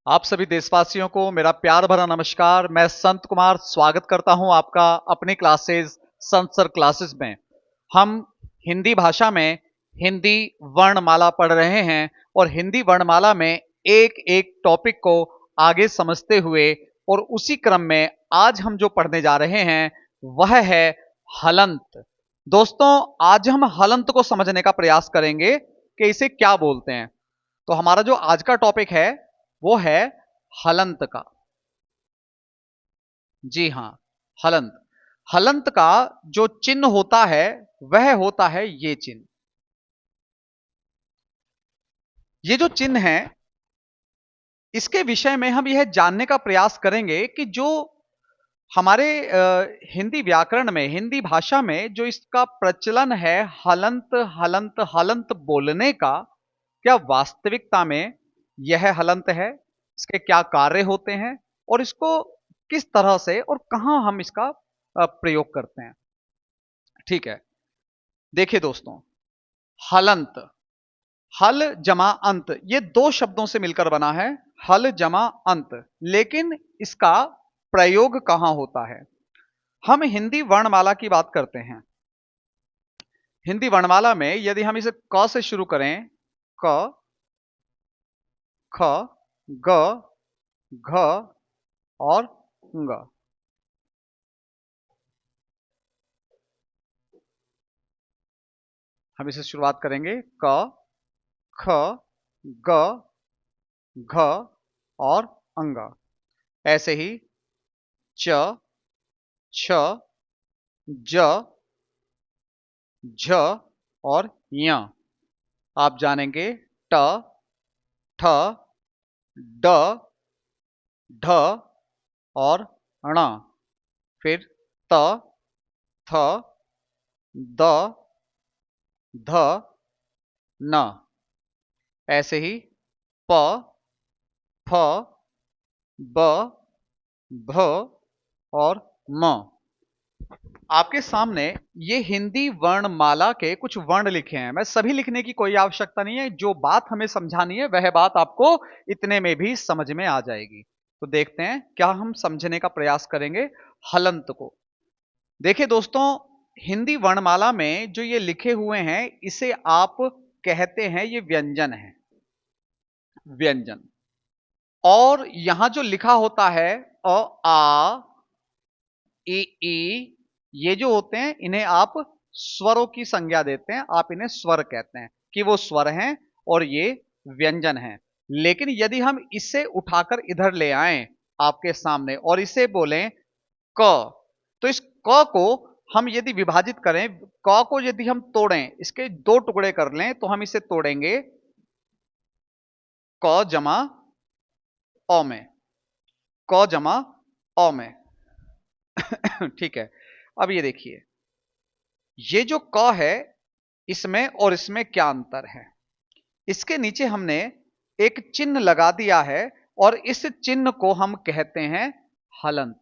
आप सभी देशवासियों को मेरा प्यार भरा नमस्कार। मैं संत कुमार स्वागत करता हूं आपका अपनी क्लासेस संत सर क्लासेस में। हम हिंदी भाषा में हिंदी वर्णमाला पढ़ रहे हैं और हिंदी वर्णमाला में एक एक टॉपिक को आगे समझते हुए और उसी क्रम में आज हम जो पढ़ने जा रहे हैं वह है हलंत। दोस्तों, आज हम हलंत को समझने का प्रयास करेंगे कि इसे क्या बोलते हैं। तो हमारा जो आज का टॉपिक है वो है हलंत का। जी हां, हलंत। हलंत का जो चिन्ह होता है वह होता है ये चिन्ह। ये जो चिन्ह है इसके विषय में हम यह जानने का प्रयास करेंगे कि जो हमारे हिंदी व्याकरण में, हिंदी भाषा में जो इसका प्रचलन है हलंत हलंत हलंत बोलने का, क्या वास्तविकता में यह हलंत है? इसके क्या कार्य होते हैं और इसको किस तरह से और कहां हम इसका प्रयोग करते हैं? ठीक है, देखिए दोस्तों, हलंत, हल जमा अंत, ये दो शब्दों से मिलकर बना है, हल जमा अंत। लेकिन इसका प्रयोग कहां होता है? हम हिंदी वर्णमाला की बात करते हैं। हिंदी वर्णमाला में यदि हम इसे क से शुरू करें, क, ख, ग, घ और ङ। हम इसे शुरुआत करेंगे क, ख, ग, घ और अंग। ऐसे ही च, छ, ज, झ और य। आप जानेंगे ट, ठ, ड, ढ और ण। फिर त, थ, द, ध, न। ऐसे ही प, फ, ब, भ और म। आपके सामने ये हिंदी वर्णमाला के कुछ वर्ण लिखे हैं। मैं सभी लिखने की कोई आवश्यकता नहीं है, जो बात हमें समझानी है वह बात आपको इतने में भी समझ में आ जाएगी। तो देखते हैं क्या हम समझने का प्रयास करेंगे हलंत को। देखिए दोस्तों, हिंदी वर्णमाला में जो ये लिखे हुए हैं इसे आप कहते हैं, ये व्यंजन है, व्यंजन। और यहां जो लिखा होता है अ, आ, ई, ये जो होते हैं इन्हें आप स्वरों की संज्ञा देते हैं, आप इन्हें स्वर कहते हैं कि वो स्वर हैं और ये व्यंजन हैं। लेकिन यदि हम इसे उठाकर इधर ले आएं आपके सामने और इसे बोलें क, तो इस क को हम यदि विभाजित करें, क को यदि हम तोड़ें, इसके दो टुकड़े कर लें, तो हम इसे तोड़ेंगे क जमा अ में, क जमा अ में। ठीक है, अब ये देखिए, ये जो क है इसमें और इसमें क्या अंतर है? इसके नीचे हमने एक चिन्ह लगा दिया है और इस चिन्ह को हम कहते हैं हलंत।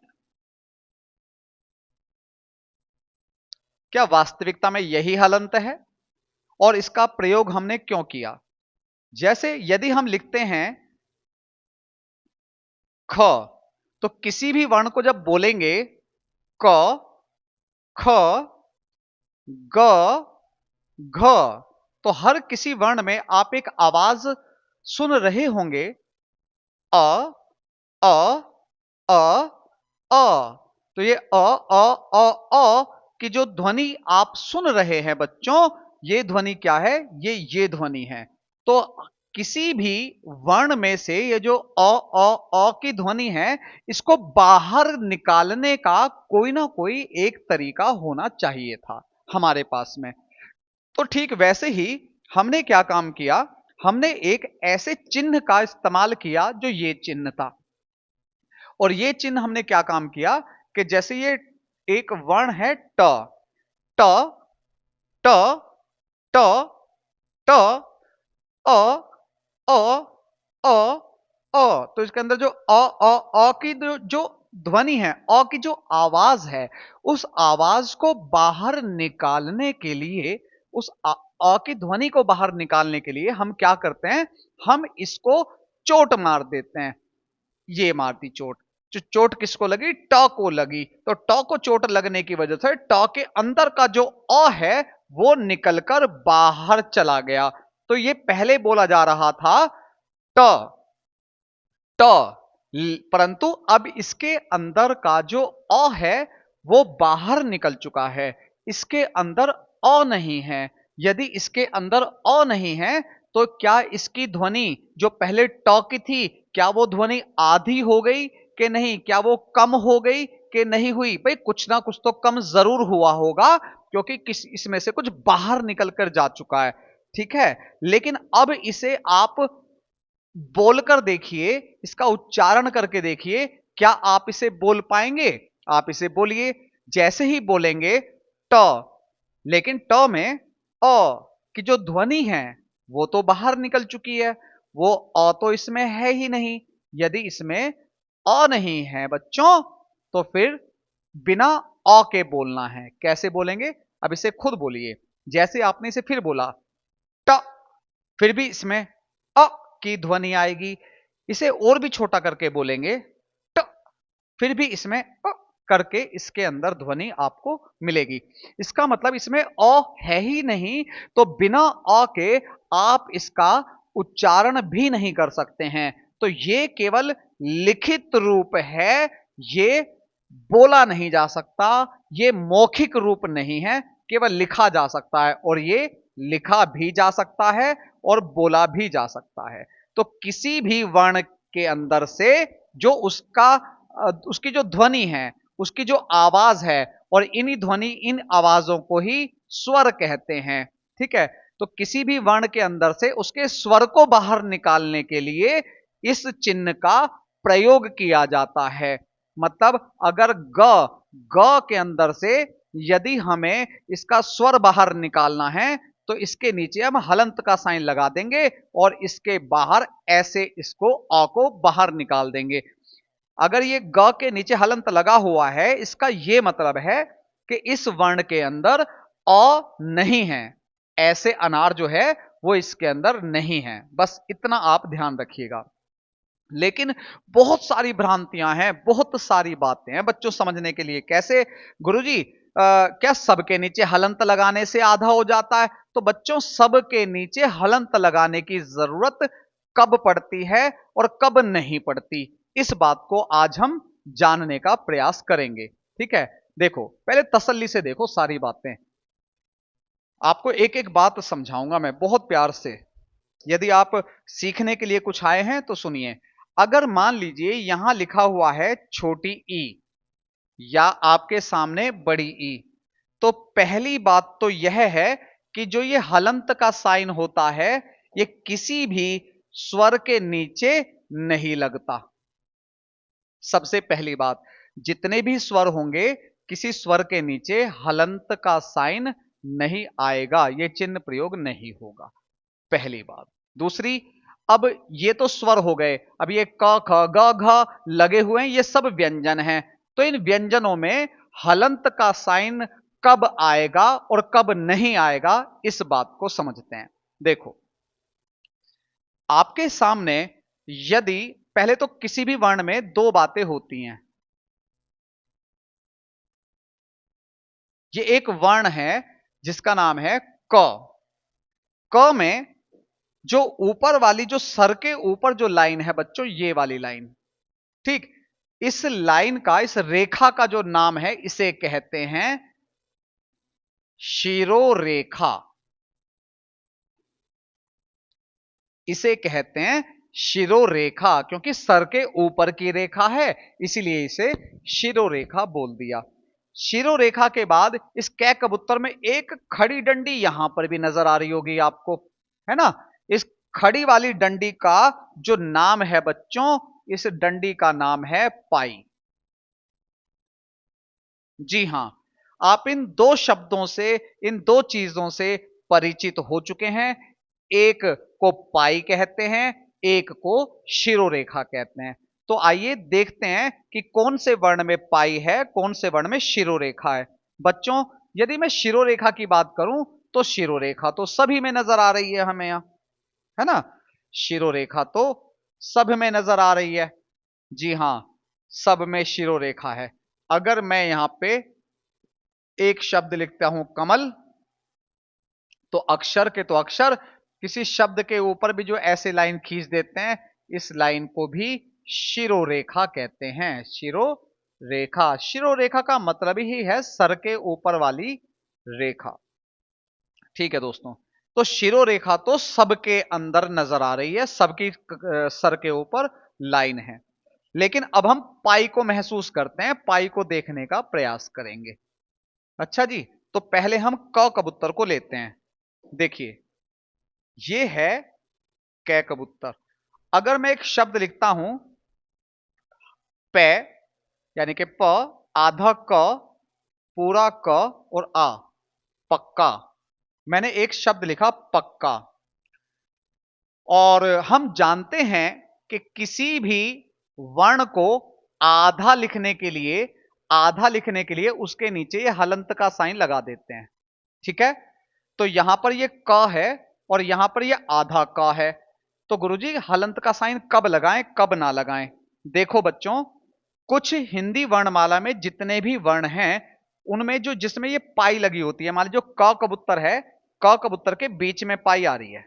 क्या वास्तविकता में यही हलंत है? और इसका प्रयोग हमने क्यों किया? जैसे यदि हम लिखते हैं ख, तो किसी भी वर्ण को जब बोलेंगे क, ख, ग, घ, तो हर किसी वर्ण में आप एक आवाज सुन रहे होंगे, अ, अ, अ, अ। तो ये अ की जो ध्वनि आप सुन रहे हैं बच्चों, ये ध्वनि क्या है? ये ध्वनि है। तो किसी भी वर्ण में से ये जो अ की ध्वनि है, इसको बाहर निकालने का कोई ना कोई एक तरीका होना चाहिए था हमारे पास में। तो ठीक वैसे ही हमने क्या काम किया, हमने एक ऐसे चिन्ह का इस्तेमाल किया जो ये चिन्ह था। और ये चिन्ह हमने क्या काम किया कि जैसे ये एक वर्ण है ट, ट, ट, ट, ट, अ, अ, अ, तो इसके अंदर जो की जो ध्वनि है, अ की जो आवाज है, उस आवाज को बाहर निकालने के लिए, उस अ की ध्वनि को बाहर निकालने के लिए हम क्या करते हैं? हम इसको चोट मार देते हैं। ये मारती चोट। जो चोट किसको लगी? ट को लगी। तो ट को चोट लगने की वजह से ट के अंदर का जो अ है वो निकलकर बाहर चला गया। तो ये पहले बोला जा रहा था ट ट, परंतु अब इसके अंदर का जो अ है वो बाहर निकल चुका है। इसके अंदर अ नहीं है। यदि इसके अंदर अ नहीं है तो क्या इसकी ध्वनि जो पहले ट की थी, क्या वो ध्वनि आधी हो गई कि नहीं? क्या वो कम हो गई कि नहीं हुई? भाई कुछ ना कुछ तो कम जरूर हुआ होगा, क्योंकि किस इसमें से कुछ बाहर निकल कर जा चुका है। ठीक है, लेकिन अब इसे आप बोलकर देखिए, इसका उच्चारण करके देखिए, क्या आप इसे बोल पाएंगे? आप इसे बोलिए। जैसे ही बोलेंगे ट, लेकिन ट में अ की जो ध्वनि है वो तो बाहर निकल चुकी है, वो अ तो इसमें है ही नहीं। यदि इसमें अ नहीं है बच्चों, तो फिर बिना अ के बोलना है। कैसे बोलेंगे? अब इसे खुद बोलिए। जैसे आपने इसे फिर बोला ट, फिर भी इसमें अ की ध्वनि आएगी। इसे और भी छोटा करके बोलेंगे ट, फिर भी इसमें अ करके इसके अंदर ध्वनि आपको मिलेगी। इसका मतलब इसमें अ है ही नहीं, तो बिना अ के आप इसका उच्चारण भी नहीं कर सकते हैं। तो ये केवल लिखित रूप है, ये बोला नहीं जा सकता, ये मौखिक रूप नहीं है, केवल लिखा जा सकता है। और ये लिखा भी जा सकता है और बोला भी जा सकता है। तो किसी भी वर्ण के अंदर से जो उसकी जो ध्वनि है, उसकी जो आवाज है, और इन आवाजों को ही स्वर कहते हैं। ठीक है, तो किसी भी वर्ण के अंदर से उसके स्वर को बाहर निकालने के लिए इस चिन्ह का प्रयोग किया जाता है। मतलब अगर ग ग के अंदर से यदि हमें इसका स्वर बाहर निकालना है, तो इसके नीचे हम हलंत का साइन लगा देंगे और इसके बाहर ऐसे इसको अ को बाहर निकाल देंगे। अगर ये ग के नीचे हलंत लगा हुआ है, इसका यह मतलब है कि इस वर्ण के अंदर अ नहीं है। ऐसे अनार जो है वो इसके अंदर नहीं है। बस इतना आप ध्यान रखिएगा। लेकिन बहुत सारी भ्रांतियां हैं, बहुत सारी बातें हैं बच्चों समझने के लिए। कैसे गुरुजी? क्या सबके नीचे हलंत लगाने से आधा हो जाता है? तो बच्चों सबके नीचे हलंत लगाने की जरूरत कब पड़ती है और कब नहीं पड़ती, इस बात को आज हम जानने का प्रयास करेंगे। ठीक है, देखो पहले तसल्ली से देखो सारी बातें। आपको एक एक बात समझाऊंगा मैं बहुत प्यार से। यदि आप सीखने के लिए कुछ आए हैं तो सुनिए। अगर मान लीजिए यहां लिखा हुआ है छोटी ई या आपके सामने बड़ी ई, तो पहली बात तो यह है कि जो ये हलंत का साइन होता है ये किसी भी स्वर के नीचे नहीं लगता। सबसे पहली बात, जितने भी स्वर होंगे किसी स्वर के नीचे हलंत का साइन नहीं आएगा, ये चिन्ह प्रयोग नहीं होगा। पहली बात। दूसरी, अब ये तो स्वर हो गए, अब ये क ख ग घ लगे हुए हैं, ये सब व्यंजन हैं। तो इन व्यंजनों में हलंत का साइन कब आएगा और कब नहीं आएगा, इस बात को समझते हैं। देखो आपके सामने, यदि पहले तो किसी भी वर्ण में दो बातें होती हैं। ये एक वर्ण है जिसका नाम है क। क में जो ऊपर वाली, जो सर के ऊपर जो लाइन है बच्चों, ये वाली लाइन, ठीक, इस लाइन का, इस रेखा का जो नाम है इसे कहते हैं शिरोरेखा। इसे कहते हैं शिरोरेखा, क्योंकि सर के ऊपर की रेखा है, इसीलिए इसे शिरोरेखा बोल दिया। शिरोरेखा के बाद इस कै कबूतर में एक खड़ी डंडी यहां पर भी नजर आ रही होगी आपको, है ना? इस खड़ी वाली डंडी का जो नाम है बच्चों, इस डंडी का नाम है पाई। जी हां, आप इन दो शब्दों से, इन दो चीजों से परिचित हो चुके हैं। एक को पाई कहते हैं, एक को शिरोरेखा कहते हैं। तो आइए देखते हैं कि कौन से वर्ण में पाई है, कौन से वर्ण में शिरोरेखा है। बच्चों यदि मैं शिरोरेखा की बात करूं तो शिरोरेखा तो सभी में नजर आ रही है हमें यहां, है ना? शिरोरेखा तो सब में नजर आ रही है। जी हां, सब में शिरोरेखा है। अगर मैं यहां पे एक शब्द लिखता हूं कमल, तो अक्षर के तो अक्षर, किसी शब्द के ऊपर भी जो ऐसे लाइन खींच देते हैं, इस लाइन को भी शिरोरेखा कहते हैं। शिरोरेखा, शिरोरेखा का मतलब ही है सर के ऊपर वाली रेखा। ठीक है दोस्तों, तो शिरोरेखा तो सबके अंदर नजर आ रही है, सबकी सर के ऊपर लाइन है। लेकिन अब हम पाई को महसूस करते हैं, पाई को देखने का प्रयास करेंगे। अच्छा जी, तो पहले हम क कबूतर को लेते हैं। देखिए, ये है कै कबूतर। अगर मैं एक शब्द लिखता हूं पे, यानी कि प, आधा क, पूरा क और आ, पक्का। मैंने एक शब्द लिखा पक्का। और हम जानते हैं कि किसी भी वर्ण को आधा लिखने के लिए, आधा लिखने के लिए उसके नीचे ये हलंत का साइन लगा देते हैं। ठीक है, तो यहां पर ये क है और यहां पर ये आधा क है। तो गुरुजी हलंत का साइन कब लगाएं कब ना लगाएं? देखो बच्चों, कुछ हिंदी वर्णमाला में जितने भी वर्ण हैं, उनमें जो जिसमें ये पाई लगी होती है, मान लीजिए क कबूतर है, क कबूतर के बीच में पाई आ रही है,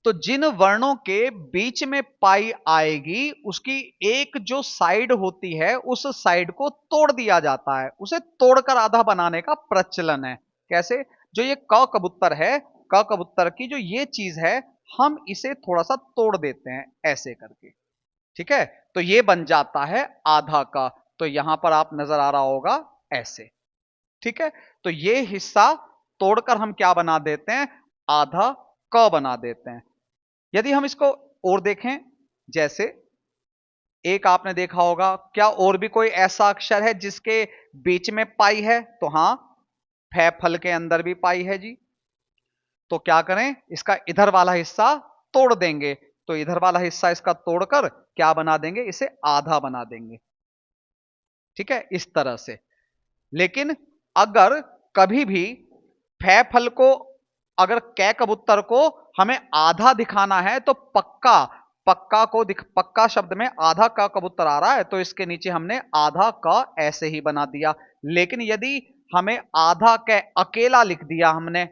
तो जिन वर्णों के बीच में पाई आएगी, उसकी एक जो साइड होती है, उस साइड को तोड़ दिया जाता है। उसे तोड़कर आधा बनाने का प्रचलन है। कैसे? जो ये क कबूतर है, क कबूतर की जो ये चीज है, हम इसे थोड़ा सा तोड़ देते हैं ऐसे करके। ठीक है, तो ये बन जाता है आधा का। तो यहां पर आप नजर आ रहा होगा ऐसे। ठीक है, तो ये हिस्सा तोड़कर हम क्या बना देते हैं? आधा क बना देते हैं। यदि हम इसको और देखें, जैसे एक आपने देखा होगा, क्या और भी कोई ऐसा अक्षर है जिसके बीच में पाई है? तो हां, फै फल के अंदर भी पाई है जी। तो क्या करें, इसका इधर वाला हिस्सा तोड़ देंगे। तो इधर वाला हिस्सा इसका तोड़कर क्या बना देंगे? इसे आधा बना देंगे। ठीक है, इस तरह से। लेकिन अगर कभी भी फै फल को, अगर कै कबूतर को हमें आधा दिखाना है, तो पक्का, पक्का शब्द में आधा का कबूतर आ रहा है, तो इसके नीचे हमने आधा का ऐसे ही बना दिया। लेकिन यदि हमें आधा कै अकेला लिख दिया हमने,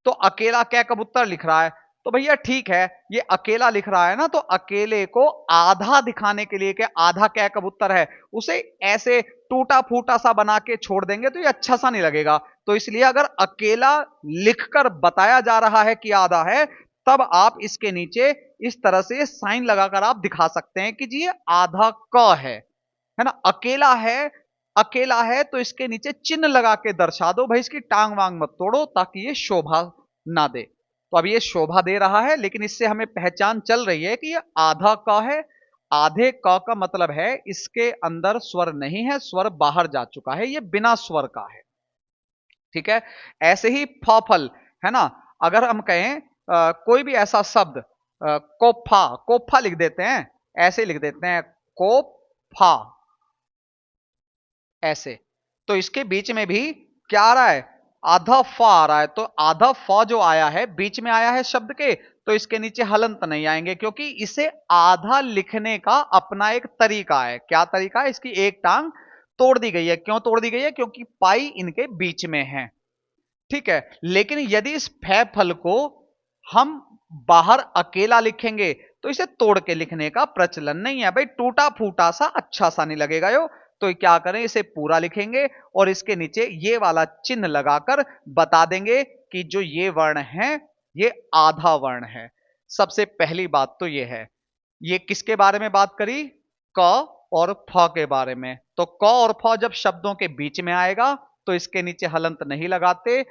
तो अकेला कै कबूतर लिख रहा है, तो भैया ठीक है, ये अकेला लिख रहा है ना, तो अकेले को आधा दिखाने के लिए कि आधा कै कबूतर है, उसे ऐसे टूटा फूटा सा बना के छोड़ देंगे तो ये अच्छा सा नहीं लगेगा। तो इसलिए अगर अकेला लिखकर बताया जा रहा है कि आधा है, तब आप इसके नीचे इस तरह से साइन लगाकर आप दिखा सकते हैं कि जी ये आधा क है ना। अकेला है, अकेला है, तो इसके नीचे चिन्ह लगा के दर्शा दो भाई, इसकी टांग वांग मत तोड़ो, ताकि ये शोभा ना दे। तो अब ये शोभा दे रहा है, लेकिन इससे हमें पहचान चल रही है कि ये आधा क है। आधे क का मतलब है इसके अंदर स्वर नहीं है, स्वर बाहर जा चुका है, ये बिना स्वर का है। ठीक है, ऐसे ही फ फल है ना। अगर हम कहें कोई भी ऐसा शब्द, कोफा, कोफा लिख देते हैं, ऐसे लिख देते हैं कोफा, ऐसे। तो इसके बीच में भी क्या आ रहा है? आधा फ आ रहा है। तो आधा फ जो आया है, बीच में आया है शब्द के, तो इसके नीचे हलंत नहीं आएंगे, क्योंकि इसे आधा लिखने का अपना एक तरीका है। क्या तरीका है? इसकी एक टांग तोड़ दी गई है। क्यों तोड़ दी गई है? क्योंकि पाई इनके बीच में है। ठीक है, लेकिन यदि इस फै फल को हम बाहर अकेला लिखेंगे, तो इसे तोड़ के लिखने का प्रचलन नहीं है भाई, टूटा फूटा सा अच्छा सा नहीं लगेगा यो। तो क्या करें, इसे पूरा लिखेंगे और इसके नीचे ये वाला चिन्ह लगाकर बता देंगे कि जो ये वर्ण है, ये आधा वर्ण है। सबसे पहली बात तो ये है। ये किसके बारे में बात करी? क और फ के बारे में। तो क और फ जब शब्दों के बीच में आएगा, तो इसके नीचे हलंत नहीं लगाते।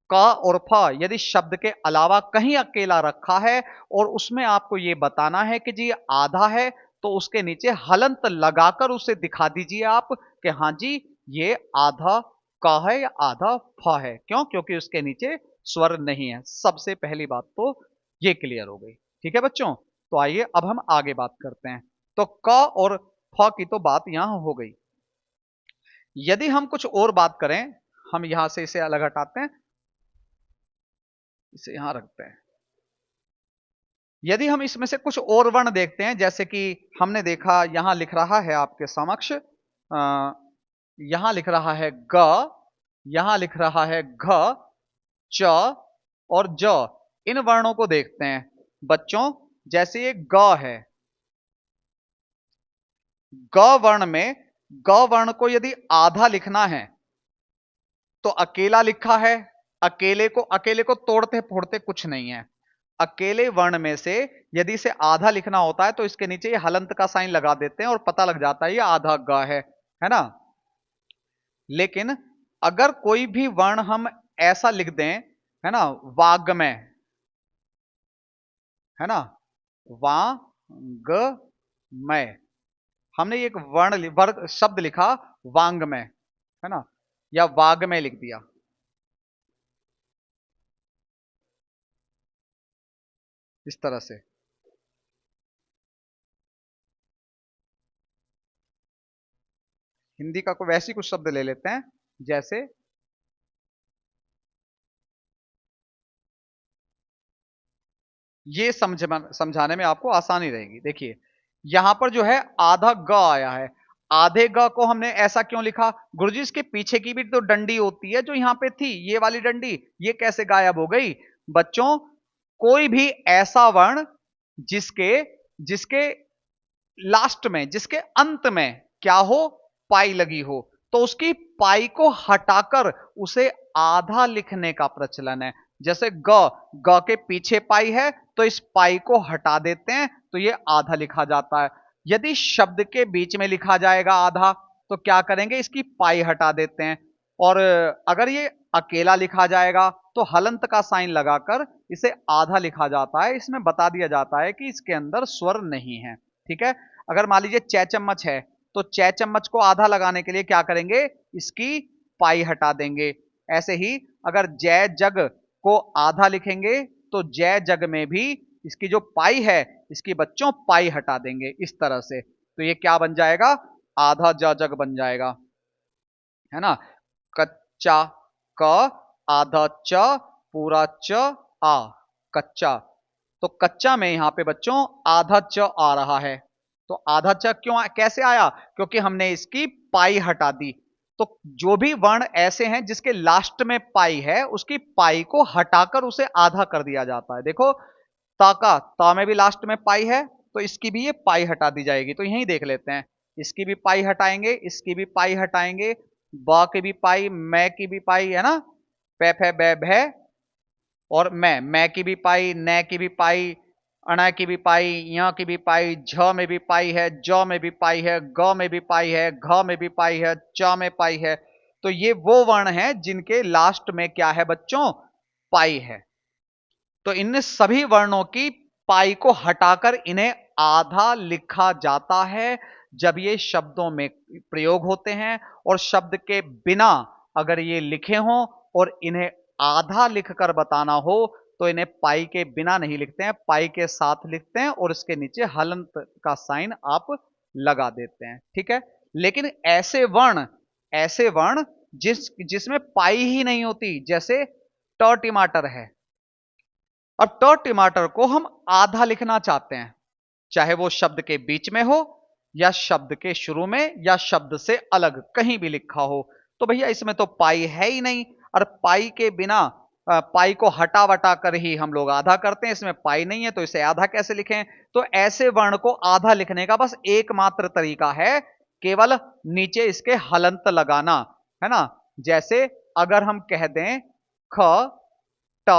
क और फ यदि शब्द के अलावा कहीं अकेला रखा है और उसमें आपको ये बताना है कि जी आधा है, तो उसके नीचे हलंत लगाकर उसे दिखा दीजिए आप कि हाँ जी, ये आधा क है या आधा फ है। क्यों? क्योंकि उसके नीचे स्वर नहीं है। सबसे पहली बात तो ये क्लियर हो गई। ठीक है बच्चों, तो आइए अब हम आगे बात करते हैं। तो क और फ की तो बात यहां हो गई। यदि हम कुछ और बात करें, हम यहां से इसे अलग हटाते हैं, इसे यहां रखते हैं। यदि हम इसमें से कुछ और वर्ण देखते हैं, जैसे कि हमने देखा यहां लिख रहा है आपके समक्ष, यहां लिख रहा है ग, यहां लिख रहा है घ, च और ज। इन वर्णों को देखते हैं बच्चों। जैसे ये ग है, ग वर्ण में, ग वर्ण को यदि आधा लिखना है तो अकेला लिखा है। अकेले को तोड़ते फोड़ते कुछ नहीं है। अकेले वर्ण में से यदि इसे आधा लिखना होता है तो इसके नीचे ये हलंत का साइन लगा देते हैं और पता लग जाता है ये आधा ग है ना। लेकिन अगर कोई भी वर्ण हम ऐसा लिख दें, है ना, वाग्मय, है ना, वांगमय, हमने एक वर्ग शब्द लिखा वांगमय, है ना, या वाग्मय लिख दिया, इस तरह से। हिंदी का कोई वैसी कुछ शब्द ले लेते हैं, जैसे ये समझाने में आपको आसानी रहेगी। देखिए यहां पर जो है आधा ग आया है। आधे ग को हमने ऐसा क्यों लिखा? गुरुजी इसके पीछे की भी तो डंडी होती है जो यहां पे थी, ये वाली डंडी, ये कैसे गायब हो गई? बच्चों कोई भी ऐसा वर्ण जिसके जिसके लास्ट में, जिसके अंत में क्या हो, पाई लगी हो, तो उसकी पाई को हटाकर उसे आधा लिखने का प्रचलन है। जैसे ग, ग के पीछे पाई है तो इस पाई को हटा देते हैं तो ये आधा लिखा जाता है। यदि शब्द के बीच में लिखा जाएगा आधा तो क्या करेंगे, इसकी पाई हटा देते हैं। और अगर ये अकेला लिखा जाएगा तो हलंत का साइन लगाकर इसे आधा लिखा जाता है। इसमें बता दिया जाता है कि इसके अंदर स्वर नहीं है। ठीक है। अगर मान लीजिए च चम्मच है तो च चम्मच को आधा लगाने के लिए क्या करेंगे, इसकी पाई हटा देंगे। ऐसे ही अगर जय जग को आधा लिखेंगे तो जय जग में भी इसकी जो पाई है, इसकी बच्चों पाई हटा देंगे इस तरह से। तो ये क्या बन जाएगा, आधा ज जग बन जाएगा, है ना। कच्चा क, आधा च, पूरा च, आ, कच्चा। तो कच्चा में यहां पे बच्चों आधा च आ रहा है। तो आधा च क्यों, कैसे आया? क्योंकि हमने इसकी पाई हटा दी। तो जो भी वर्ण ऐसे हैं जिसके लास्ट में पाई है, उसकी पाई को हटाकर उसे आधा कर दिया जाता है। देखो ता का, ता में भी लास्ट में पाई है तो इसकी भी ये पाई हटा दी जाएगी। तो यही देख लेते हैं, इसकी भी पाई हटाएंगे, इसकी भी पाई हटाएंगे, ब की भी पाई, मै की भी पाई, है ना, पे फे बै भै, और मैं की भी पाई, न की भी पाई, अण की भी पाई, य की भी पाई, झ में भी पाई है, ज में भी पाई है, ग में भी पाई है, घ में भी पाई है, च में पाई है। तो ये वो वर्ण है जिनके लास्ट में क्या है बच्चों, पाई है। तो इन सभी वर्णों की पाई को हटाकर इन्हें आधा लिखा जाता है जब ये शब्दों में प्रयोग होते हैं। और शब्द के बिना अगर ये लिखे हों और इन्हें आधा लिखकर बताना हो तो इन्हें पाई के बिना नहीं लिखते हैं, पाई के साथ लिखते हैं और इसके नीचे हलंत का साइन आप लगा देते हैं। ठीक है। लेकिन ऐसे वर्ण जिसमें पाई ही नहीं होती, जैसे ट टमाटर है, और ट टमाटर को हम आधा लिखना चाहते हैं, चाहे वो शब्द के बीच में हो या शब्द के शुरू में या शब्द से अलग कहीं भी लिखा हो। तो भैया इसमें तो पाई है ही नहीं, और पाई के बिना पाई को हटा वटा कर ही हम लोग आधा करते हैं। इसमें पाई नहीं है तो इसे आधा कैसे लिखें? तो ऐसे वर्ण को आधा लिखने का बस एकमात्र तरीका है, केवल नीचे इसके हलंत लगाना, है ना। जैसे अगर हम कह दें ख ट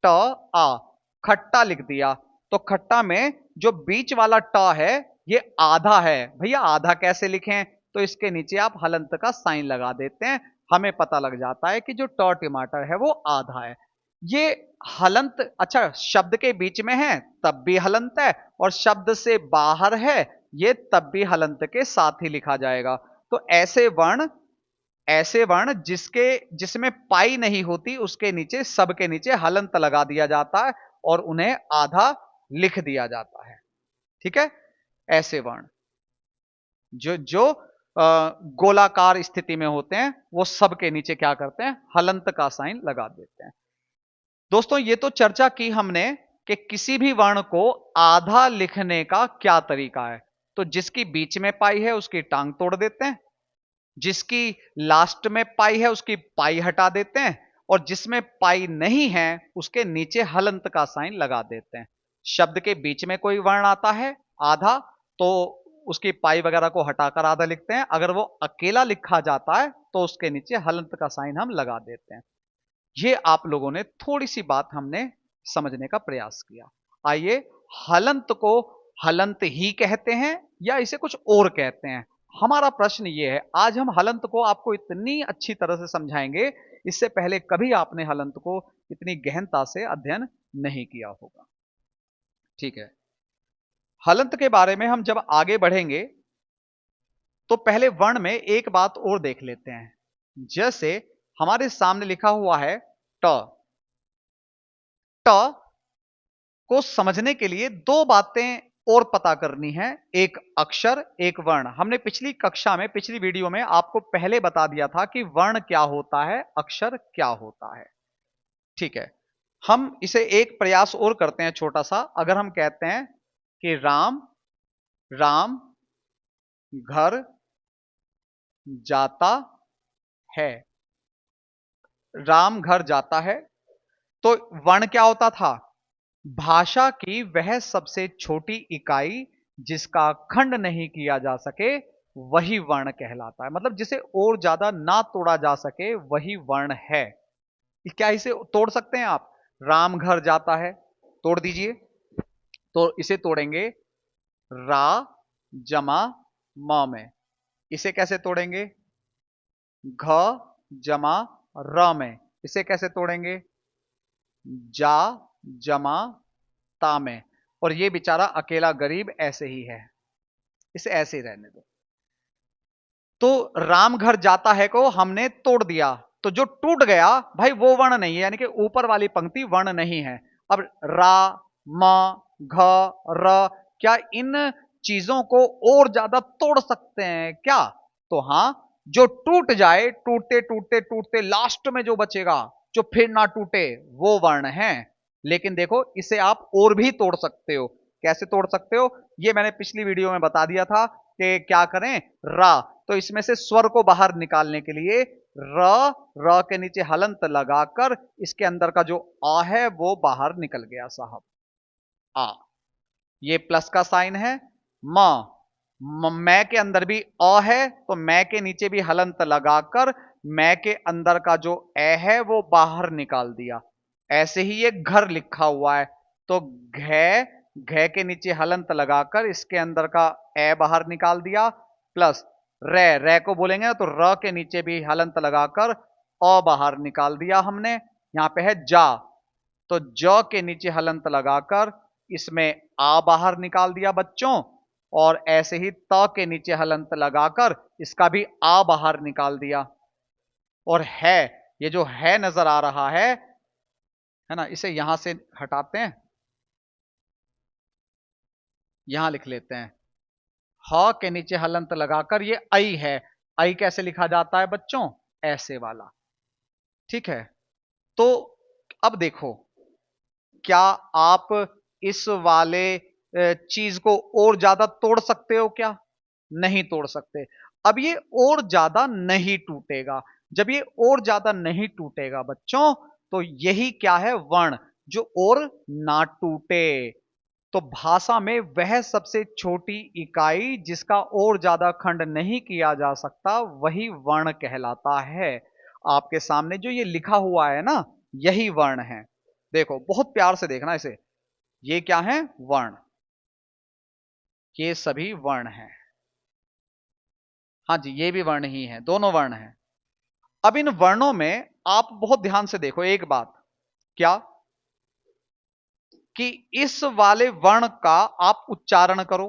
ट आ, खट्टा लिख दिया, तो खट्टा में जो बीच वाला ट है ये आधा है। भैया आधा कैसे लिखें? तो इसके नीचे आप हलंत का साइन लगा देते हैं, हमें पता लग जाता है कि जो ट टमाटर है वो आधा है। ये हलंत, अच्छा शब्द के बीच में है तब भी हलंत है, और शब्द से बाहर है ये तब भी हलंत के साथ ही लिखा जाएगा। तो ऐसे वर्ण जिसमें पाई नहीं होती उसके नीचे, सब के नीचे हलंत लगा दिया जाता है और उन्हें आधा लिख दिया जाता है। ठीक है। ऐसे वर्ण जो जो गोलाकार स्थिति में होते हैं वो सब के नीचे क्या करते हैं, हलंत का साइन लगा देते हैं। दोस्तों ये तो चर्चा की हमने कि किसी भी वर्ण को आधा लिखने का क्या तरीका है। तो जिसकी बीच में पाई है उसकी टांग तोड़ देते हैं, जिसकी लास्ट में पाई है उसकी पाई हटा देते हैं, और जिसमें पाई नहीं है उसके नीचे हलंत का साइन लगा देते हैं। शब्द के बीच में कोई वर्ण आता है आधा, तो उसकी पाई वगैरह को हटाकर आधा लिखते हैं। अगर वो अकेला लिखा जाता है तो उसके नीचे हलंत का साइन हम लगा देते हैं। ये आप लोगों ने थोड़ी सी बात हमने समझने का प्रयास किया। आइए, हलंत को हलंत ही कहते हैं या इसे कुछ और कहते हैं, हमारा प्रश्न ये है। आज हम हलंत को आपको इतनी अच्छी तरह से समझाएंगे, इससे पहले कभी आपने हलंत को इतनी गहनता से अध्ययन नहीं किया होगा। ठीक है, हलंत के बारे में हम जब आगे बढ़ेंगे तो पहले वर्ण में एक बात और देख लेते हैं। जैसे हमारे सामने लिखा हुआ है ट। ट को समझने के लिए दो बातें और पता करनी है, एक अक्षर एक वर्ण। हमने पिछली कक्षा में, पिछली वीडियो में आपको पहले बता दिया था कि वर्ण क्या होता है, अक्षर क्या होता है। ठीक है, हम इसे एक प्रयास और करते हैं छोटा सा। अगर हम कहते हैं कि राम राम घर जाता है, राम घर जाता है, तो वर्ण क्या होता था? भाषा की वह सबसे छोटी इकाई जिसका खंड नहीं किया जा सके वही वर्ण कहलाता है। मतलब जिसे और ज्यादा ना तोड़ा जा सके वही वर्ण है। क्या इसे तोड़ सकते हैं आप? राम घर जाता है, तोड़ दीजिए। तो इसे तोड़ेंगे रा जमा म में। इसे कैसे तोड़ेंगे? घ जमा र में। इसे कैसे तोड़ेंगे? जा जमा ता में। और ये बेचारा अकेला गरीब ऐसे ही है, इसे ऐसे ही रहने दो। तो राम घर जाता है को हमने तोड़ दिया, तो जो टूट गया भाई वो वर्ण नहीं है, यानी कि ऊपर वाली पंक्ति वर्ण नहीं है। अब रा म घ र, क्या इन चीजों को और ज्यादा तोड़ सकते हैं क्या? तो हां, जो टूट जाए, टूटते टूटते टूटते लास्ट में जो बचेगा, जो फिर ना टूटे, वो वर्ण है। लेकिन देखो, इसे आप और भी तोड़ सकते हो। कैसे तोड़ सकते हो? ये मैंने पिछली वीडियो में बता दिया था कि क्या करें। रा, तो इसमें से स्वर को बाहर निकालने के लिए र के नीचे हलंत लगाकर इसके अंदर का जो आ है वो बाहर निकल गया साहब, आ। ये प्लस का साइन है। मैं के अंदर भी अ है, तो मैं के नीचे भी हलंत लगाकर मैं के अंदर का जो ए है वो बाहर निकाल दिया। ऐसे ही ये घर लिखा हुआ है, तो घ घ के नीचे हलंत लगाकर इसके अंदर का ए बाहर निकाल दिया, प्लस रे को बोलेंगे ना, तो र के नीचे भी हलंत लगाकर अ बाहर निकाल दिया हमने। यहां पे है जा, तो ज के नीचे हलंत लगाकर इसमें आ बाहर निकाल दिया बच्चों। और ऐसे ही त के नीचे हलंत लगाकर इसका भी आ बाहर निकाल दिया। और है, ये जो है नजर आ रहा है ना, इसे यहां से हटाते हैं, यहां लिख लेते हैं ह के नीचे हलंत लगाकर ये आई है। आई कैसे लिखा जाता है बच्चों? ऐसे वाला। ठीक है, तो अब देखो, क्या आप इस वाले चीज को और ज्यादा तोड़ सकते हो क्या? नहीं तोड़ सकते। अब ये और ज्यादा नहीं टूटेगा। जब ये और ज्यादा नहीं टूटेगा बच्चों, तो यही क्या है? वर्ण, जो और ना टूटे। तो भाषा में वह सबसे छोटी इकाई जिसका और ज्यादा खंड नहीं किया जा सकता वही वर्ण कहलाता है। आपके सामने जो ये लिखा हुआ है ना, यही वर्ण है। देखो, बहुत प्यार से देखना इसे। ये क्या है? वर्ण। ये सभी वर्ण हैं। हाँ जी, ये भी वर्ण ही है, दोनों वर्ण हैं। अब इन वर्णों में आप बहुत ध्यान से देखो एक बात, क्या कि इस वाले वर्ण का आप उच्चारण करो।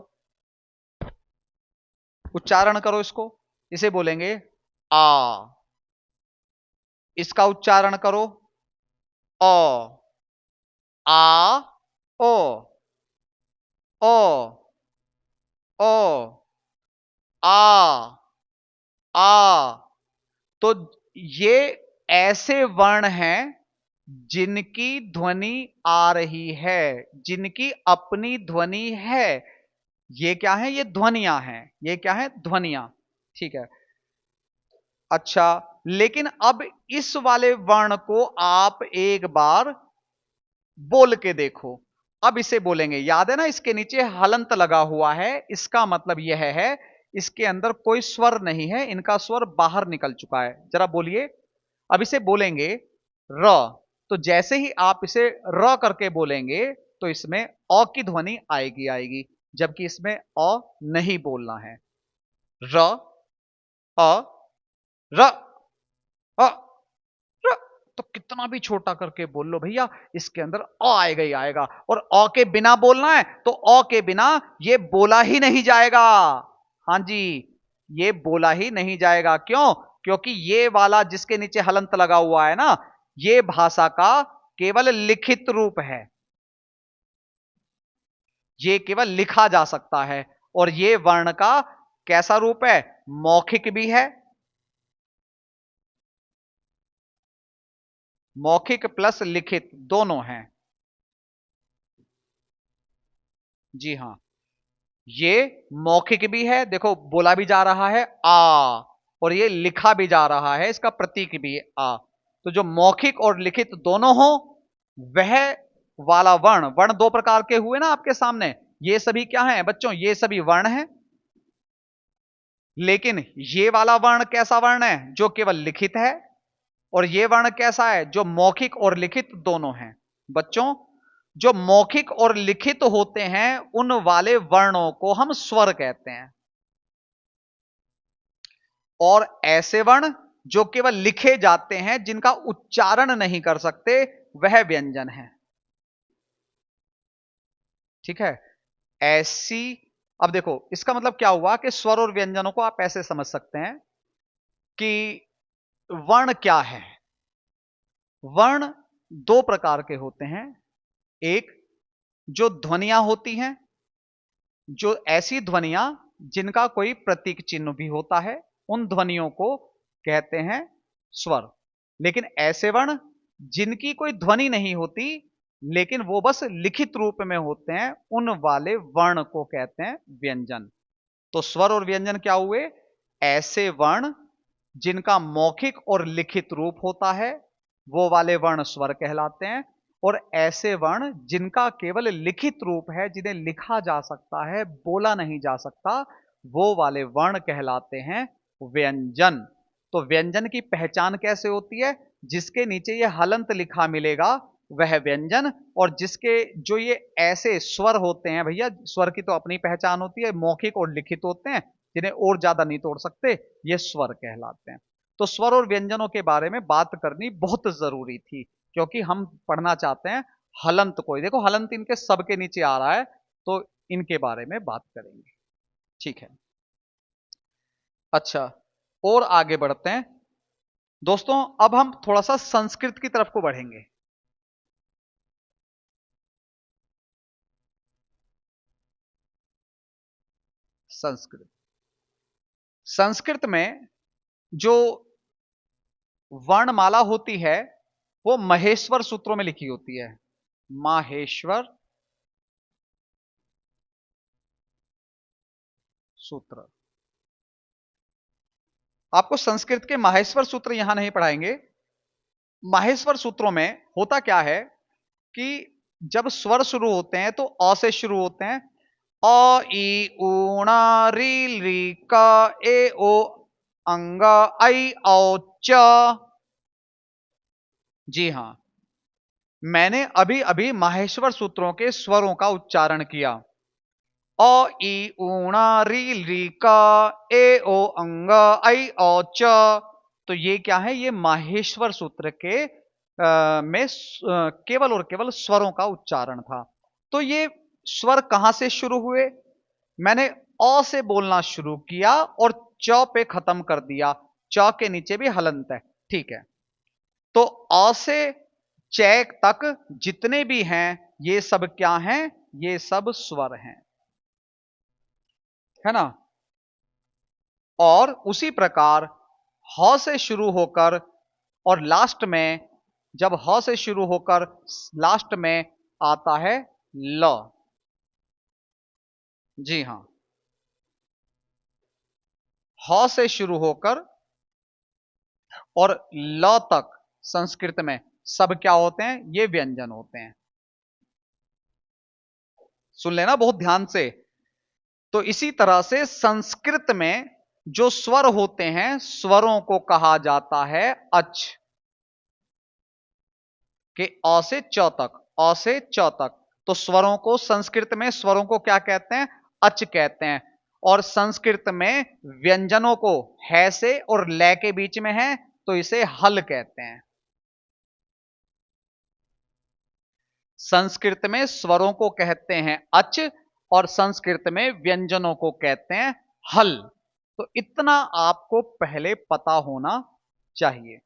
उच्चारण करो इसको, इसे बोलेंगे आ। इसका उच्चारण करो ओ। आ ओ ओ ओ आ आ। तो ये ऐसे वर्ण हैं जिनकी ध्वनि आ रही है, जिनकी अपनी ध्वनि है। ये क्या है? ये ध्वनियां हैं। ये क्या है? ध्वनियां। ठीक है। अच्छा, लेकिन अब इस वाले वर्ण को आप एक बार बोल के देखो। अब इसे बोलेंगे, याद है ना, इसके नीचे हलंत लगा हुआ है, इसका मतलब यह है इसके अंदर कोई स्वर नहीं है, इनका स्वर बाहर निकल चुका है। जरा बोलिए। अब इसे बोलेंगे र। तो जैसे ही आप इसे र करके बोलेंगे तो इसमें अ की ध्वनि आएगी आएगी, जबकि इसमें अ नहीं बोलना है। र, अ, र, अ, र। तो कितना भी छोटा करके बोल लो भैया, इसके अंदर अ आएगा ही आएगा। और अ के बिना बोलना है तो अ के बिना ये बोला ही नहीं जाएगा। हां जी, ये बोला ही नहीं जाएगा। क्यों? क्योंकि ये वाला जिसके नीचे हलंत लगा हुआ है ना, ये भाषा का केवल लिखित रूप है। ये केवल लिखा जा सकता है। और ये वर्ण का कैसा रूप है? मौखिक भी है। मौखिक प्लस लिखित दोनों हैं। जी हां, ये मौखिक भी है, देखो बोला भी जा रहा है आ, और ये लिखा भी जा रहा है, इसका प्रतीक भी है आ। तो जो मौखिक और लिखित दोनों हो, वह वाला वर्ण, वर्ण दो प्रकार के हुए ना आपके सामने। ये सभी क्या है बच्चों? ये सभी वर्ण हैं। लेकिन ये वाला वर्ण कैसा वर्ण है? जो केवल लिखित है। और ये वर्ण कैसा है? जो मौखिक और लिखित दोनों हैं। बच्चों, जो मौखिक और लिखित होते हैं उन वाले वर्णों को हम स्वर कहते हैं। और ऐसे वर्ण जो केवल लिखे जाते हैं, जिनका उच्चारण नहीं कर सकते, वह व्यंजन है। ठीक है। ऐसी, अब देखो इसका मतलब क्या हुआ कि स्वर और व्यंजनों को आप ऐसे समझ सकते हैं कि वर्ण क्या है। वर्ण दो प्रकार के होते हैं। एक, जो ध्वनियां होती हैं, जो ऐसी ध्वनियां जिनका कोई प्रतीक चिन्ह भी होता है, उन ध्वनियों को कहते हैं स्वर। लेकिन ऐसे वर्ण जिनकी कोई ध्वनि नहीं होती, लेकिन वो बस लिखित रूप में होते हैं, उन वाले वर्ण को कहते हैं व्यंजन। तो स्वर और व्यंजन क्या हुए? ऐसे वर्ण जिनका मौखिक और लिखित रूप होता है, वो वाले वर्ण स्वर कहलाते हैं। और ऐसे वर्ण जिनका केवल लिखित रूप है, जिन्हें लिखा जा सकता है, बोला नहीं जा सकता, वो वाले वर्ण कहलाते हैं व्यंजन। तो व्यंजन की पहचान कैसे होती है? जिसके नीचे ये हलंत लिखा मिलेगा वह व्यंजन। और जिसके जो ये ऐसे स्वर होते हैं भैया, स्वर की तो अपनी पहचान होती है, मौखिक और लिखित होते हैं, जिन्हें और ज्यादा नहीं तोड़ सकते, ये स्वर कहलाते हैं। तो स्वर और व्यंजनों के बारे में बात करनी बहुत जरूरी थी, क्योंकि हम पढ़ना चाहते हैं हलंत को। देखो हलंत इनके सबके नीचे आ रहा है, तो इनके बारे में बात करेंगे। ठीक है। अच्छा, और आगे बढ़ते हैं दोस्तों। अब हम थोड़ा सा संस्कृत की तरफ को बढ़ेंगे। संस्कृत, संस्कृत में जो वर्णमाला होती है, वो महेश्वर सूत्रों में लिखी होती है। माहेश्वर सूत्र। आपको संस्कृत के माहेश्वर सूत्र यहां नहीं पढ़ाएंगे। माहेश्वर सूत्रों में होता क्या है कि जब स्वर शुरू होते हैं तो अ से शुरू होते हैं। अ ई ऊणा रील री क ए ओ अंग आई औ च। जी हां, मैंने अभी अभी माहेश्वर सूत्रों के स्वरों का उच्चारण किया। अ ई ऊणा रील री क ए ओ अंग आई औ च। तो ये क्या है? ये माहेश्वर सूत्र के में केवल और केवल स्वरों का उच्चारण था। तो ये स्वर कहां से शुरू हुए? मैंने अ से बोलना शुरू किया और च पे खत्म कर दिया। च के नीचे भी हलंत है। ठीक है। तो अ से चैक तक जितने भी हैं, ये सब क्या हैं? ये सब स्वर हैं, है ना। और उसी प्रकार ह से शुरू होकर और लास्ट में, जब ह से शुरू होकर लास्ट में आता है ल। जी हां, ह से शुरू होकर और ल तक संस्कृत में सब क्या होते हैं? ये व्यंजन होते हैं। सुन लेना बहुत ध्यान से। तो इसी तरह से संस्कृत में जो स्वर होते हैं, स्वरों को कहा जाता है अच। कि अ से च तक, अ से च तक। तो स्वरों को संस्कृत में स्वरों को क्या कहते हैं? अच कहते हैं। और संस्कृत में व्यंजनों को है से और ले के बीच में है तो इसे हल कहते हैं। संस्कृत में स्वरों को कहते हैं अच और संस्कृत में व्यंजनों को कहते हैं हल। तो इतना आपको पहले पता होना चाहिए।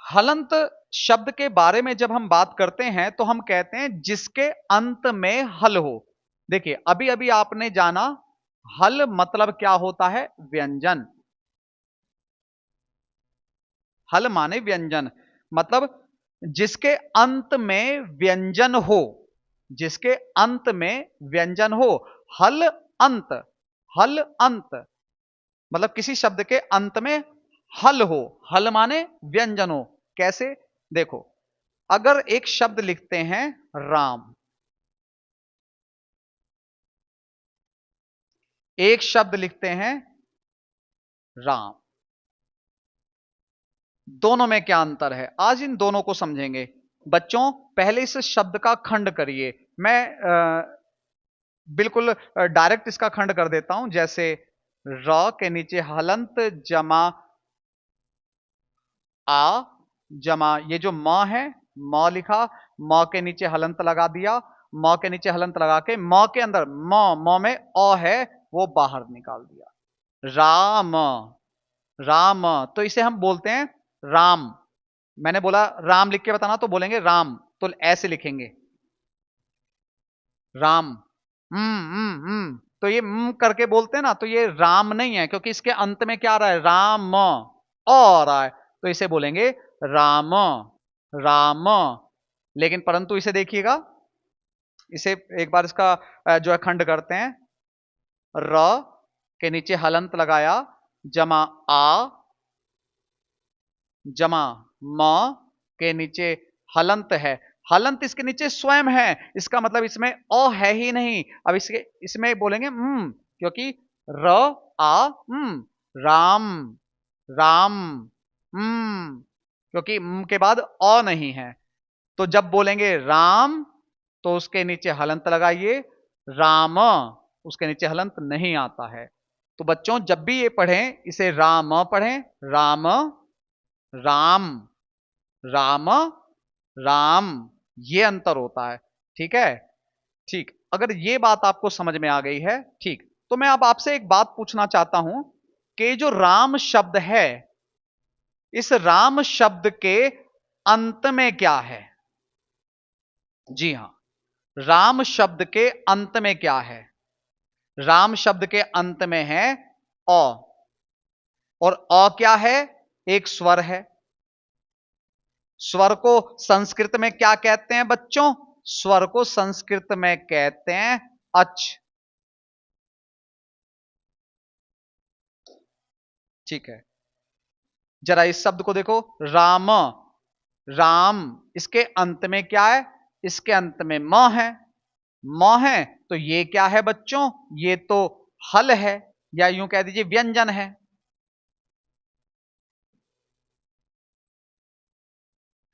हलंत शब्द के बारे में जब हम बात करते हैं तो हम कहते हैं जिसके अंत में हल हो। देखिए अभी अभी आपने जाना हल मतलब क्या होता है? व्यंजन। हल माने व्यंजन, मतलब जिसके अंत में व्यंजन हो, जिसके अंत में व्यंजन हो। हल अंत, हल अंत मतलब किसी शब्द के अंत में हल हो। हल माने व्यंजन हो। कैसे? देखो, अगर एक शब्द लिखते हैं राम, एक शब्द लिखते हैं राम, दोनों में क्या अंतर है? आज इन दोनों को समझेंगे। बच्चों पहले इस शब्द का खंड करिए। मैं बिल्कुल डायरेक्ट इसका खंड कर देता हूं। जैसे र के नीचे हलंत जमा आ जमा ये जो म है, म लिखा, म के नीचे हलंत लगा दिया, म के नीचे हलंत लगा के म के अंदर म में अ है वो बाहर निकाल दिया। राम, राम। तो इसे हम बोलते हैं राम। मैंने बोला राम लिख के बताना तो बोलेंगे राम, तो ऐसे लिखेंगे राम। तो ये करके बोलते हैं ना, तो ये राम नहीं है क्योंकि इसके अंत में क्या आ रहा है? राम आ रहा है, तो इसे बोलेंगे राम, राम। लेकिन परंतु इसे देखिएगा, इसे एक बार इसका जो है खंड करते हैं। र के नीचे हलंत लगाया, जमा आ, जमा म के नीचे हलंत है। हलंत इसके नीचे स्वयं है, इसका मतलब इसमें अ है ही नहीं। अब इसके इसमें बोलेंगे क्योंकि र आ राम, राम। क्योंकि के बाद अ नहीं है। तो जब बोलेंगे राम तो उसके नीचे हलंत लगाइए, राम उसके नीचे हलंत नहीं आता है। तो बच्चों जब भी ये पढ़ें इसे राम पढ़ें, राम, राम, राम, राम, ये अंतर होता है। ठीक है? ठीक। अगर ये बात आपको समझ में आ गई है, ठीक, तो मैं अब आपसे एक बात पूछना चाहता हूं कि जो राम शब्द है, इस राम शब्द के अंत में क्या है? जी हां, राम शब्द के अंत में क्या है? राम शब्द के अंत में है अ। और अ क्या है? एक स्वर है। स्वर को संस्कृत में क्या कहते हैं बच्चों? स्वर को संस्कृत में कहते हैं अच। ठीक है, जरा इस शब्द को देखो, राम, राम, इसके अंत में क्या है? इसके अंत में म है। म है तो ये क्या है बच्चों? ये तो हल है, या यूं कह दीजिए व्यंजन है।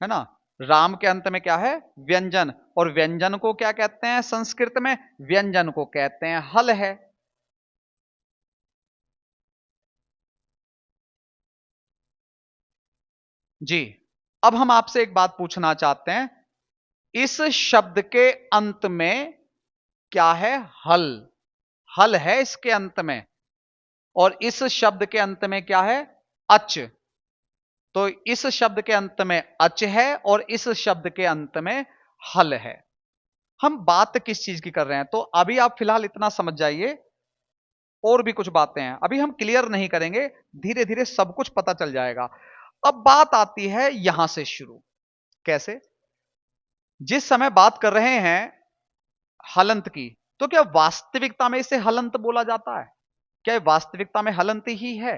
है ना? राम के अंत में क्या है? व्यंजन। और व्यंजन को क्या कहते हैं संस्कृत में? व्यंजन को कहते हैं हल है। जी। अब हम आपसे एक बात पूछना चाहते हैं, इस शब्द के अंत में क्या है? हल। हल है इसके अंत में। और इस शब्द के अंत में क्या है? अच। तो इस शब्द के अंत में अच है और इस शब्द के अंत में हल है। हम बात किस चीज की कर रहे हैं? तो अभी आप फिलहाल इतना समझ जाइए, और भी कुछ बातें हैं अभी हम क्लियर नहीं करेंगे, धीरे धीरे सब कुछ पता चल जाएगा। अब बात आती है यहां से शुरू। कैसे? जिस समय बात कर रहे हैं हलंत की, तो क्या वास्तविकता में इसे हलंत बोला जाता है? क्या ये वास्तविकता में हलंत ही है?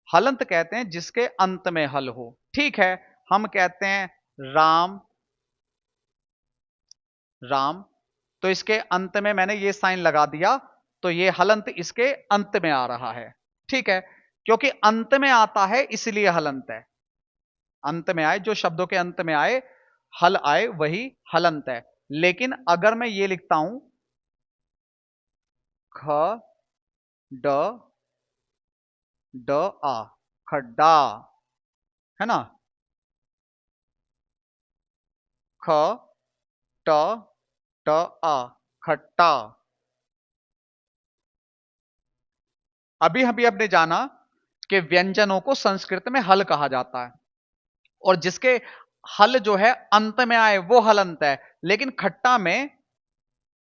हलंत कहते हैं जिसके अंत में हल हो। ठीक है, हम कहते हैं राम, राम, तो इसके अंत में मैंने ये साइन लगा दिया, तो ये हलंत इसके अंत में आ रहा है। ठीक है, क्योंकि अंत में आता है इसलिए हलंत है। अंत में आए, जो शब्दों के अंत में आए, हल आए, वही हलंत है। लेकिन अगर मैं ये लिखता हूं ख ड ड आ, खड्डा, है ना, ख ट ट आ, खट्टा। अभी अभी हमने जाना कि व्यंजनों को संस्कृत में हल कहा जाता है, और जिसके हल जो है अंत में आए वो हलंत है। लेकिन खट्टा में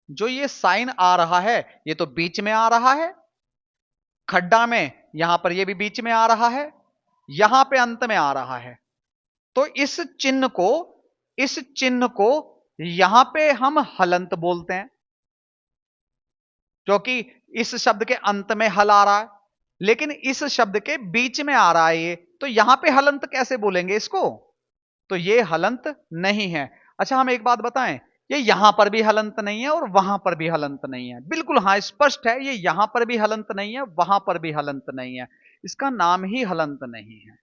जो ये साइन आ रहा है, ये तो बीच में आ रहा है। खड्डा में यहां पर ये भी बीच में आ रहा है, यहां पे अंत में आ रहा है। तो इस चिन्ह को यहां पे हम हलंत बोलते हैं, क्योंकि इस शब्द के अंत में हल आ रहा है, लेकिन इस शब्द के बीच में आ रहा है ये, तो यहां पे हलंत कैसे बोलेंगे इसको? तो ये हलंत नहीं है। अच्छा, हम एक बात बताएं, ये यहां पर भी हलंत नहीं है और वहां पर भी हलंत नहीं है। बिल्कुल हाँ, स्पष्ट है, ये यहां पर भी हलंत नहीं है, वहां पर भी हलंत नहीं है। इसका नाम ही हलंत नहीं है।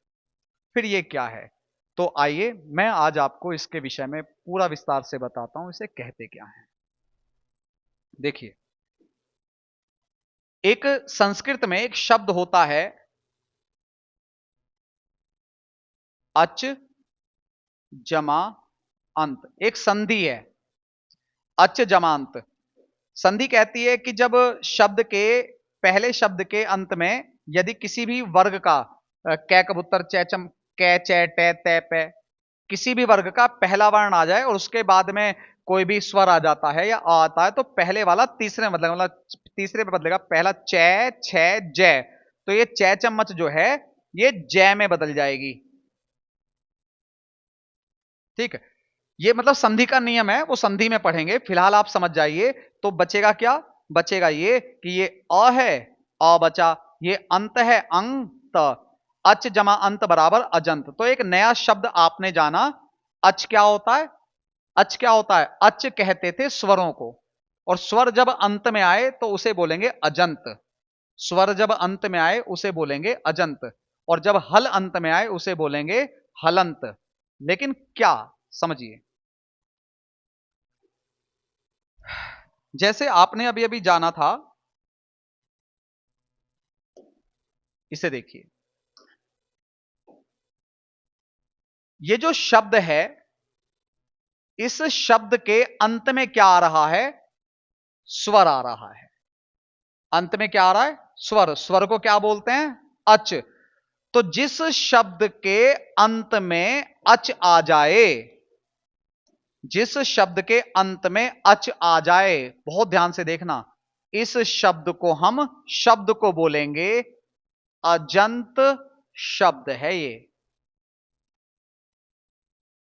फिर ये क्या है? तो आइए मैं आज आपको इसके विषय में पूरा विस्तार से बताता हूं, इसे कहते क्या है। देखिए, एक संस्कृत में एक शब्द होता है अच जमा अंत, एक संधि है, अच जमा अंत। संधि कहती है कि जब शब्द के पहले शब्द के अंत में यदि किसी भी वर्ग का कै कबूतर चैचम कै चे टे तै पे, किसी भी वर्ग का पहला वर्ण आ जाए और उसके बाद में कोई भी स्वर आ जाता है या आ आता है, तो पहले वाला तीसरे में बदलेगा, मतलब तीसरे पे बदलेगा। पहला चे छे जय, तो ये चे चम्मच जो है ये जय में बदल जाएगी। ठीक है, ये मतलब संधि का नियम है, वो संधि में पढ़ेंगे, फिलहाल आप समझ जाइए। तो बचेगा क्या? बचेगा ये कि ये अ है, अ बचा, ये अंत है अंत, अच जमा अंत बराबर अजंत। तो एक नया शब्द आपने जाना, अच क्या होता है? अच क्या होता है? अच कहते थे स्वरों को, और स्वर जब अंत में आए तो उसे बोलेंगे अजंत। स्वर जब अंत में आए उसे बोलेंगे अजंत, और जब हल अंत में आए उसे बोलेंगे हलंत। लेकिन क्या, समझिए, जैसे आपने अभी अभी जाना था, इसे देखिए, ये जो शब्द है, इस शब्द के अंत में क्या आ रहा है? स्वर आ रहा है। अंत में क्या आ रहा है? स्वर। स्वर को क्या बोलते हैं? अच। तो जिस शब्द के अंत में अच आ जाए, जिस शब्द के अंत में अच आ जाए, बहुत ध्यान से देखना, इस शब्द को हम शब्द को बोलेंगे अजंत शब्द है ये।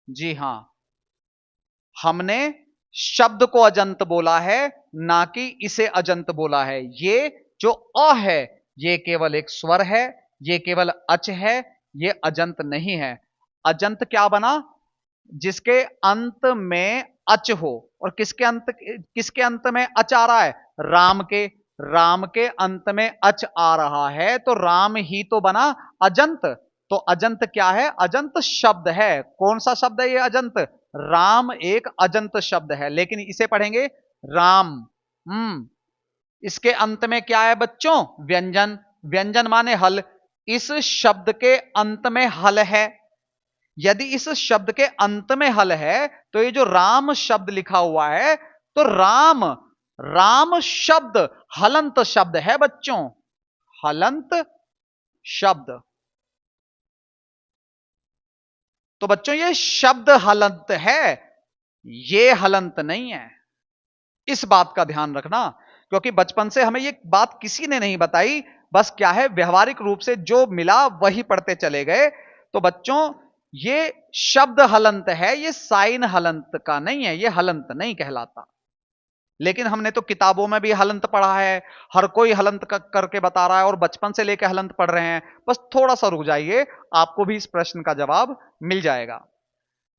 जी हां, हमने शब्द को अजंत बोला है, ना कि इसे अजंत बोला है। ये जो अ है, ये केवल एक स्वर है, ये केवल अच है, ये अजंत नहीं है। अजंत क्या बना? जिसके अंत में अच हो। और किसके अंत में अच आ रहा है? राम के। राम के अंत में अच आ रहा है, तो राम ही तो बना अजंत। तो अजंत क्या है? अजंत शब्द है। कौन सा शब्द है ये अजंत? राम एक अजंत शब्द है, लेकिन इसे पढ़ेंगे राम। इसके अंत में क्या है बच्चों? व्यंजन। व्यंजन माने हल। इस शब्द के अंत में हल है। यदि इस शब्द के अंत में हल है, तो ये जो राम शब्द लिखा हुआ है, तो राम, राम शब्द हलंत शब्द है बच्चों, हलंत शब्द। तो बच्चों ये शब्द हलंत है, ये हलंत नहीं है। इस बात का ध्यान रखना, क्योंकि बचपन से हमें ये बात किसी ने नहीं बताई, बस क्या है, व्यवहारिक रूप से जो मिला वही पढ़ते चले गए। तो बच्चों, ये शब्द हलंत है, ये साइन हलंत का नहीं है, ये हलंत नहीं कहलाता। लेकिन हमने तो किताबों में भी हलंत पढ़ा है, हर कोई हलंत करके बता रहा है और बचपन से लेकर हलंत पढ़ रहे हैं। बस थोड़ा सा रुक जाइए, आपको भी इस प्रश्न का जवाब मिल जाएगा।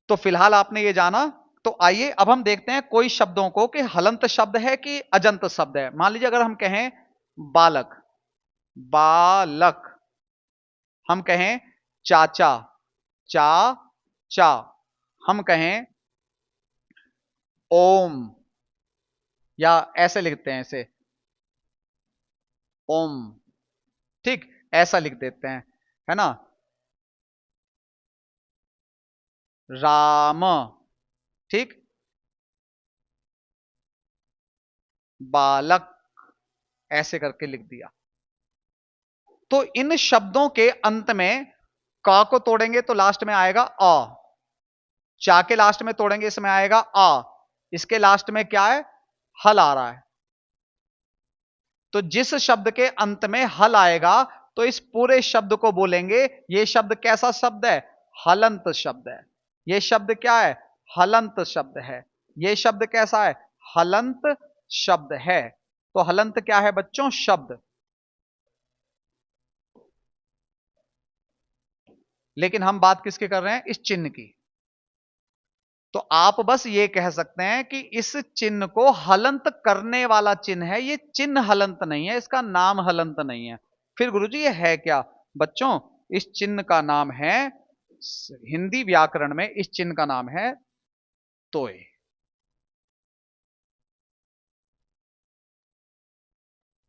तो फिलहाल आपने ये जाना। तो आइए अब हम देखते हैं कोई शब्दों को कि हलंत शब्द है कि अजंत शब्द है। मान लीजिए अगर हम कहें बालक, बालक, हम कहें चाचा, चा चा, हम कहें ओम, या ऐसे लिखते हैं इसे ओम, ठीक, ऐसा लिख देते हैं, है ना। राम, ठीक, बालक, ऐसे करके लिख दिया। तो इन शब्दों के अंत में का को तोड़ेंगे तो लास्ट में आएगा अ, चा के लास्ट में तोड़ेंगे इसमें आएगा आ, इसके लास्ट में क्या है, हल आ रहा है। तो जिस शब्द के अंत में हल आएगा तो इस पूरे शब्द को बोलेंगे ये शब्द कैसा शब्द है, हलंत शब्द है। ये शब्द क्या है, हलंत शब्द है। ये शब्द कैसा है, हलंत शब्द है। तो हलंत क्या है बच्चों, शब्द। लेकिन हम बात किसकी कर रहे हैं, इस चिन्ह की। तो आप बस ये कह सकते हैं कि इस चिन्ह को हलंत करने वाला चिन्ह है, ये चिन्ह हलंत नहीं है, इसका नाम हलंत नहीं है। फिर गुरुजी ये है क्या बच्चों, इस चिन्ह का नाम है, हिंदी व्याकरण में इस चिन्ह का नाम है तोय।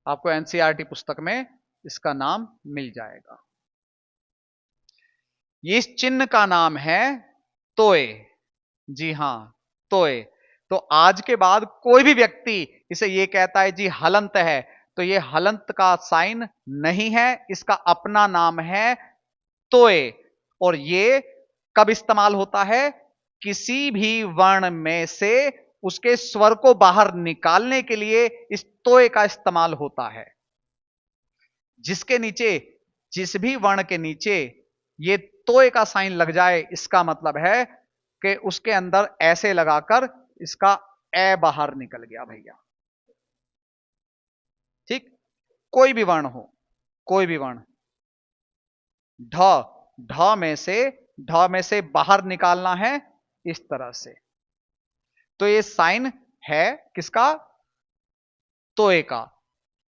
आपको एनसीईआरटी पुस्तक में इसका नाम मिल जाएगा। इस चिन्ह का नाम है तोय। जी हां, तोय। तो आज के बाद कोई भी व्यक्ति इसे ये कहता है जी हलंत है, तो ये हलंत का साइन नहीं है, इसका अपना नाम है तोय। और ये कब इस्तेमाल होता है, किसी भी वर्ण में से उसके स्वर को बाहर निकालने के लिए इस तोय का इस्तेमाल होता है। जिसके नीचे, जिस भी वर्ण के नीचे ये तोय का साइन लग जाए, इसका मतलब है कि उसके अंदर ऐसे लगाकर इसका ए बाहर निकल गया भैया। ठीक, कोई भी वर्ण हो, कोई भी वर्ण, ढ, ढ में से बाहर निकालना है इस तरह से। तो ये साइन है किसका, तोय का।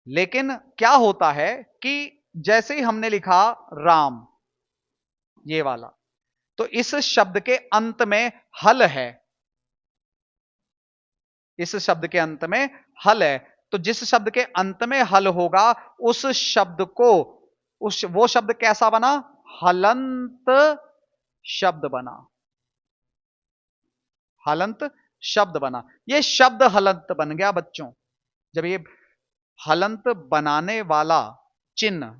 लेकिन क्या होता है कि जैसे ही हमने लिखा राम, ये वाला, तो इस शब्द के अंत में हल है, इस शब्द के अंत में हल है। तो जिस शब्द के अंत में हल होगा उस शब्द को, उस वो शब्द कैसा बना, हलंत शब्द बना, हलंत शब्द बना। ये शब्द हलंत बन गया बच्चों। जब ये हलंत बनाने वाला चिन्ह,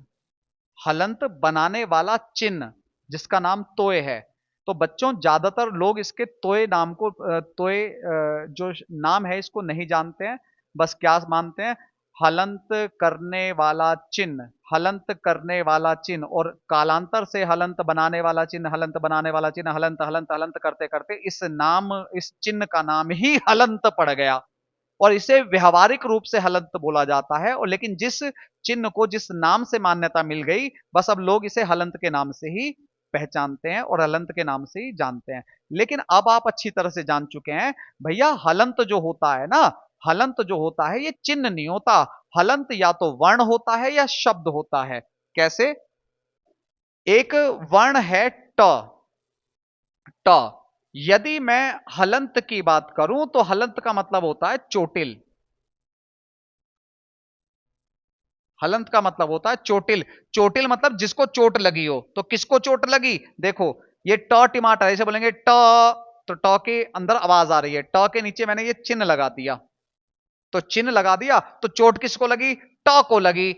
हलंत बनाने वाला चिन्ह जिसका नाम तोय है, तो बच्चों ज्यादातर लोग इसके तोय नाम को, तोय जो नाम है इसको नहीं जानते हैं। बस क्या मानते हैं, हलंत करने वाला चिन्ह, हलंत करने वाला चिन्ह, और कालांतर से हलंत बनाने वाला चिन्ह, हलंत बनाने वाला चिन्ह, हलंत हलंत हलंत करते करते इस नाम, इस चिन्ह का नाम ही हलंत पड़ गया। और इसे व्यवहारिक रूप से हलंत बोला जाता है। और लेकिन जिस चिन्ह को जिस नाम से मान्यता मिल गई, बस अब लोग इसे हलंत के नाम से ही पहचानते हैं और हलंत के नाम से ही जानते हैं। लेकिन अब आप अच्छी तरह से जान चुके हैं भैया, हलंत जो होता है ना, हलंत जो होता है ये चिन्ह नहीं होता। हलंत या तो वर्ण होता है या शब्द होता है। कैसे, एक वर्ण है ट, ट, यदि मैं हलंत की बात करूं तो हलंत का मतलब होता है चोटिल। हलंत का मतलब होता है चोटिल। चोटिल मतलब जिसको चोट लगी हो। तो किसको चोट लगी, देखो ये ट टमाटर, ऐसे बोलेंगे ट, तो ट के अंदर आवाज आ रही है, ट के नीचे मैंने ये चिन्ह लगा दिया। तो चिन्ह लगा दिया तो चोट किसको लगी, ट को लगी।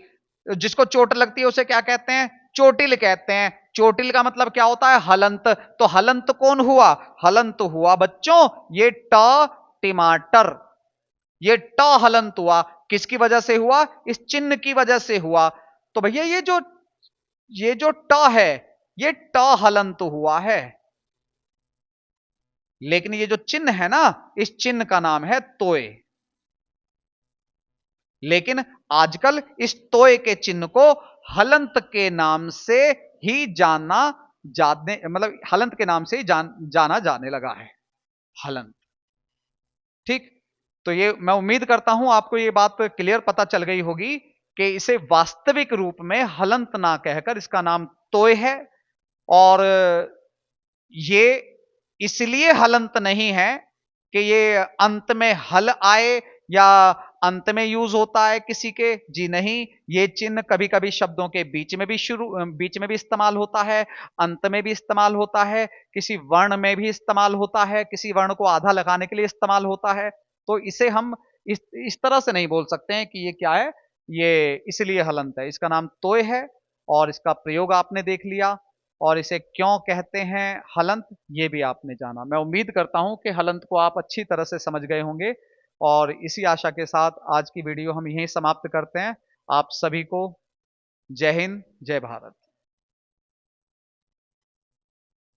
जिसको चोट लगती है उसे क्या कहते हैं, चोटिल कहते हैं। चोटिल का मतलब क्या होता है, हलंत। तो हलंत कौन हुआ, हलंत हुआ बच्चों ये ट टमाटर। ये ट हलंत हुआ, किसकी वजह से हुआ, इस चिन्ह की वजह से हुआ। तो भैया ये जो ट है ये ट हलंत हुआ है। लेकिन ये जो चिन्ह है ना, इस चिन्ह का नाम है तोय। लेकिन आजकल इस तोय के चिन्ह को हलंत के नाम से ही जानने मतलब हलंत के नाम से ही जाना जाने लगा है, हलंत। ठीक। तो ये मैं उम्मीद करता हूं आपको ये बात क्लियर पता चल गई होगी कि इसे वास्तविक रूप में हलंत ना कहकर इसका नाम तोय है। और ये इसलिए हलंत नहीं है कि ये अंत में हल आए या अंत में यूज होता है किसी के, जी नहीं। ये चिन्ह कभी कभी शब्दों के बीच में भी इस्तेमाल होता है, अंत में भी इस्तेमाल होता है, किसी वर्ण में भी इस्तेमाल होता है, किसी वर्ण को आधा लगाने के लिए इस्तेमाल होता है। तो इसे हम इस तरह से नहीं बोल सकते हैं कि ये क्या है, ये इसलिए हलंत है। इसका नाम तोय है और इसका प्रयोग आपने देख लिया। और इसे क्यों कहते हैं हलंत, ये भी आपने जाना। मैं उम्मीद करता हूं कि हलंत को आप अच्छी तरह से समझ गए होंगे। और इसी आशा के साथ आज की वीडियो हम यहीं समाप्त करते हैं। आप सभी को जय हिंद, जय भारत।